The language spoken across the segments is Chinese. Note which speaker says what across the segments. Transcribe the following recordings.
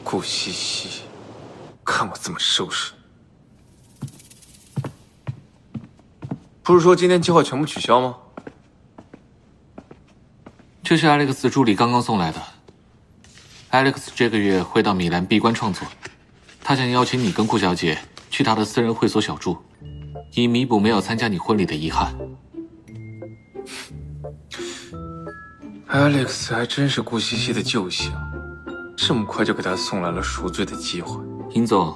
Speaker 1: 顾西西，看我怎么收拾！不是说今天计划全部取消吗？
Speaker 2: 这是 Alex 助理刚刚送来的。Alex 这个月会到米兰闭关创作，他想邀请你跟顾小姐去他的私人会所小住，以弥补没有参加你婚礼的遗憾。
Speaker 1: Alex 还真是顾西西的救星，这么快就给他送来了赎罪的机会。
Speaker 2: 尹总，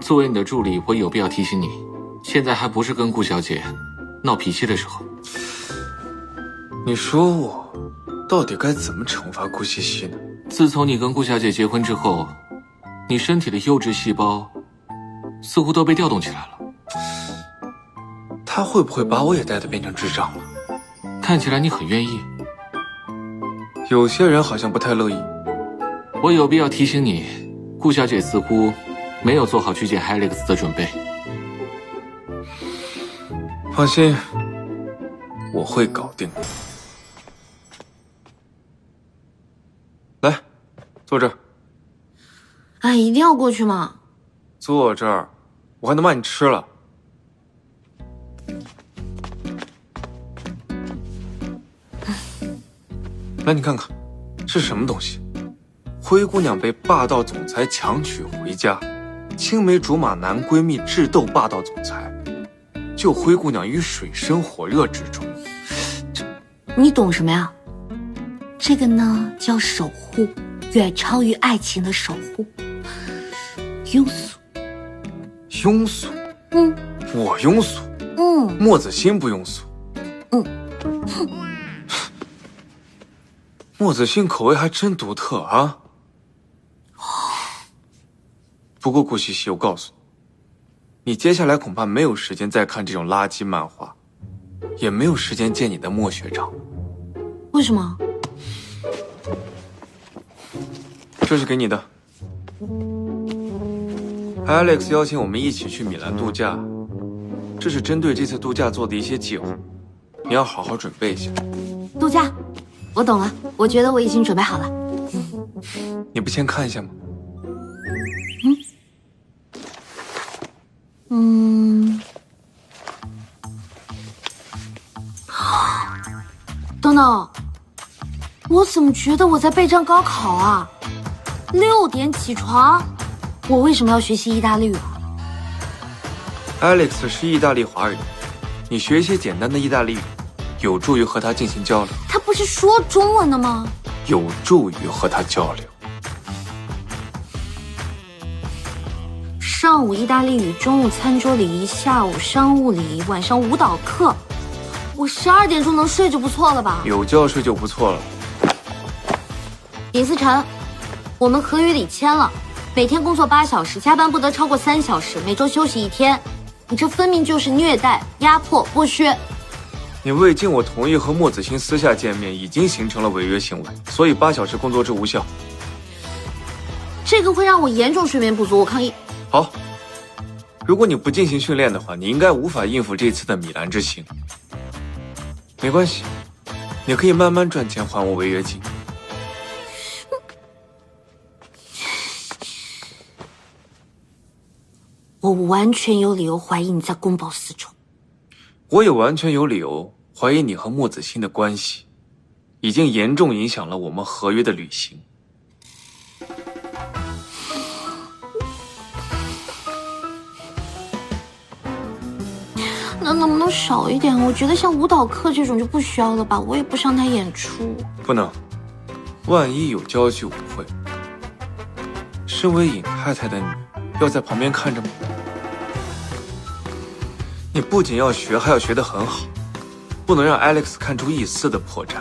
Speaker 2: 作为你的助理，我有必要提醒你，现在还不是跟顾小姐闹脾气的时候。
Speaker 1: 你说我到底该怎么惩罚顾西西呢？
Speaker 2: 自从你跟顾小姐结婚之后，你身体的幼稚细胞似乎都被调动起来了。
Speaker 1: 他会不会把我也带得变成智障了？
Speaker 2: 看起来你很愿意。
Speaker 1: 有些人好像不太乐意。
Speaker 2: 我有必要提醒你，顾小姐似乎没有做好去见 Alex 的准备。
Speaker 1: 放心，我会搞定的。来，坐这儿。
Speaker 3: 哎，一定要过去吗？
Speaker 1: 坐这儿，我还能把你吃了。来，你看看，是什么东西？灰姑娘被霸道总裁强娶回家，青梅竹马男闺蜜智斗霸道总裁，救灰姑娘于水深火热之中。
Speaker 3: 你懂什么呀？这个呢叫守护，远超于爱情的守护。庸俗。
Speaker 1: 庸俗？我庸俗？莫子欣不庸俗？莫子欣口味还真独特啊。不过顾西西，我告诉你，你接下来恐怕没有时间再看这种垃圾漫画，也没有时间见你的莫学长。
Speaker 3: 为什么？
Speaker 1: 这是给你的。Alex 邀请我们一起去米兰度假，这是针对这次度假做的一些计划，你要好好准备一下。
Speaker 3: 度假，我懂了，我觉得我已经准备好了。
Speaker 1: 你不先看一下吗？
Speaker 3: 等等，我怎么觉得我在备战高考啊？6点起床，我为什么要学习意大利语啊？
Speaker 1: Alex 是意大利华人，你学一些简单的意大利语，有助于和他进行交流。
Speaker 3: 他不是说中文的吗？
Speaker 1: 有助于和他交流。
Speaker 3: 上午意大利语，中午餐桌礼仪，下午商务礼仪，晚上舞蹈课。我12点钟能睡就不错了吧？
Speaker 1: 有觉睡就不错了。
Speaker 3: 尹思辰，我们合约里签了，每天工作8小时，加班不得超过3小时，每周休息1天。你这分明就是虐待、压迫、剥削。
Speaker 1: 你未经我同意和莫子欣私下见面，已经形成了违约行为，所以8小时工作制无效。
Speaker 3: 这个会让我严重睡眠不足，我抗议。
Speaker 1: 好，如果你不进行训练的话，你应该无法应付这次的米兰之行。没关系，你可以慢慢赚钱还我违约金。
Speaker 3: 我完全有理由怀疑你在公报私仇。
Speaker 1: 我也完全有理由怀疑你和莫子欣的关系，已经严重影响了我们合约的履行。
Speaker 3: 那能不能少一点？我觉得像舞蹈课这种就不需要了吧，我也不上台演出。
Speaker 1: 不能，万一有交际舞会，身为尹太太的你，要在旁边看着吗？你不仅要学，还要学得很好，不能让 Alex 看出一丝的破绽。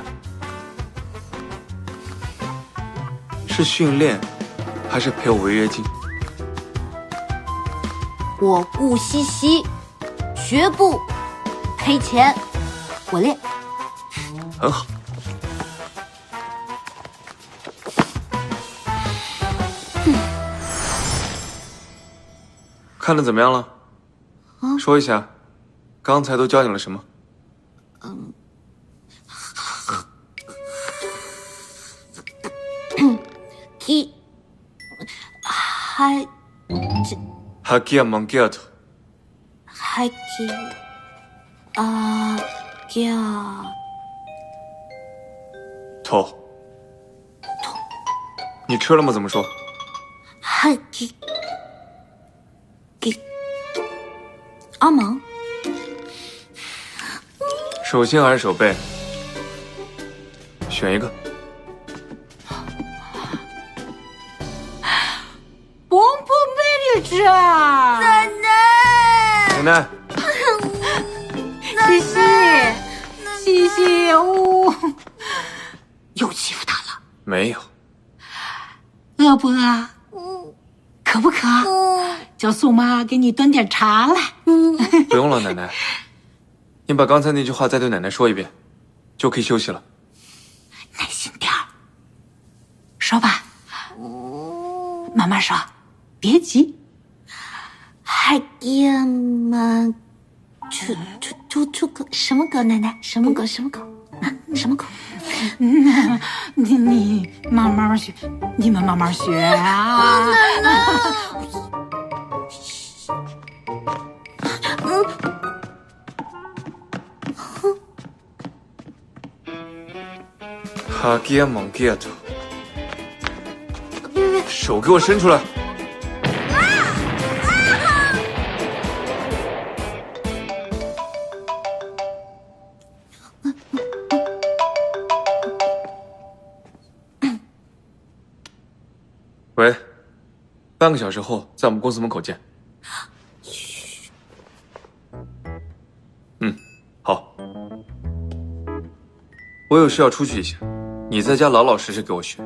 Speaker 1: 是训练，还是赔我违约金？
Speaker 3: 我顾西西，绝不赔钱，我练。
Speaker 1: 很好。看得怎么样了？说一下，刚才都教你了什么？ 하기야 망기야토.头。你吃了吗？怎么说？
Speaker 3: 阿芒，
Speaker 1: 手心还是手背？选一个。
Speaker 4: 蹦蹦美女啊！
Speaker 3: 奶奶，
Speaker 1: 奶奶，
Speaker 4: 西西，西西，哦，又欺负他了。
Speaker 1: 没有。
Speaker 4: 饿不饿？渴不渴？叫宋妈给你端点茶来。
Speaker 1: 不用了，奶奶。你把刚才那句话再对奶奶说一遍，就可以休息了。
Speaker 4: 耐心点儿，说吧。慢慢说，别急。
Speaker 3: 하기야 망，什么狗？奶奶，什么狗？什么狗？啊，什么狗？
Speaker 4: 你慢慢学，你们慢慢学啊。
Speaker 1: 하기야 망기야토。
Speaker 3: 别，
Speaker 1: 手给我伸出来！喂，半个小时后在我们公司门口见。好。我有事要出去一下，你在家老老实实给我学，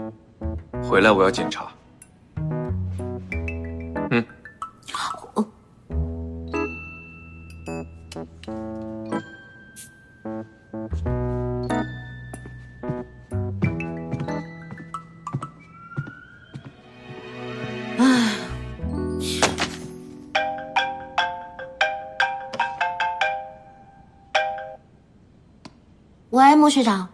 Speaker 1: 回来我要检查。
Speaker 3: 喂，莫学长。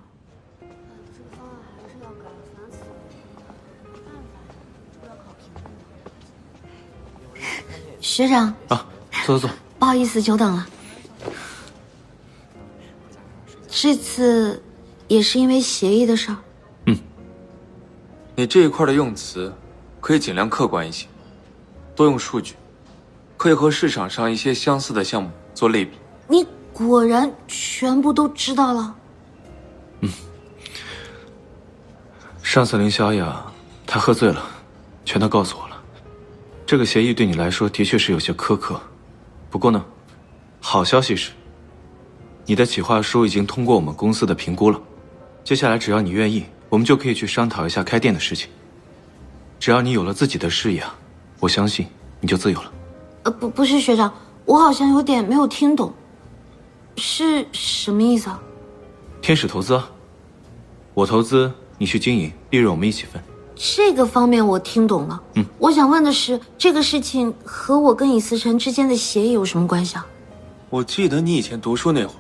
Speaker 3: 学长
Speaker 2: 啊，坐。
Speaker 3: 不好意思久等了。这次也是因为协议的事儿。
Speaker 1: 你这一块的用词可以尽量客观一些，多用数据，可以和市场上一些相似的项目做类比。
Speaker 3: 你果然全部都知道了。
Speaker 5: 上次林小雅她喝醉了，全都告诉我了。这个协议对你来说的确是有些苛刻，不过呢，好消息是，你的企划书已经通过我们公司的评估了。接下来只要你愿意，我们就可以去商讨一下开店的事情。只要你有了自己的事业，我相信你就自由了。
Speaker 3: 不是学长，我好像有点没有听懂，是什么意思啊？
Speaker 5: 天使投资啊，我投资，你去经营，利润我们一起分。
Speaker 3: 这个方面我听懂了。我想问的是，这个事情和我跟尹思成之间的协议有什么关系啊？
Speaker 1: 我记得你以前读书那会儿，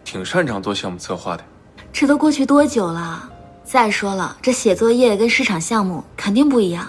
Speaker 1: 挺擅长做项目策划的。
Speaker 3: 这都过去多久了？再说了，这写作业跟市场项目肯定不一样。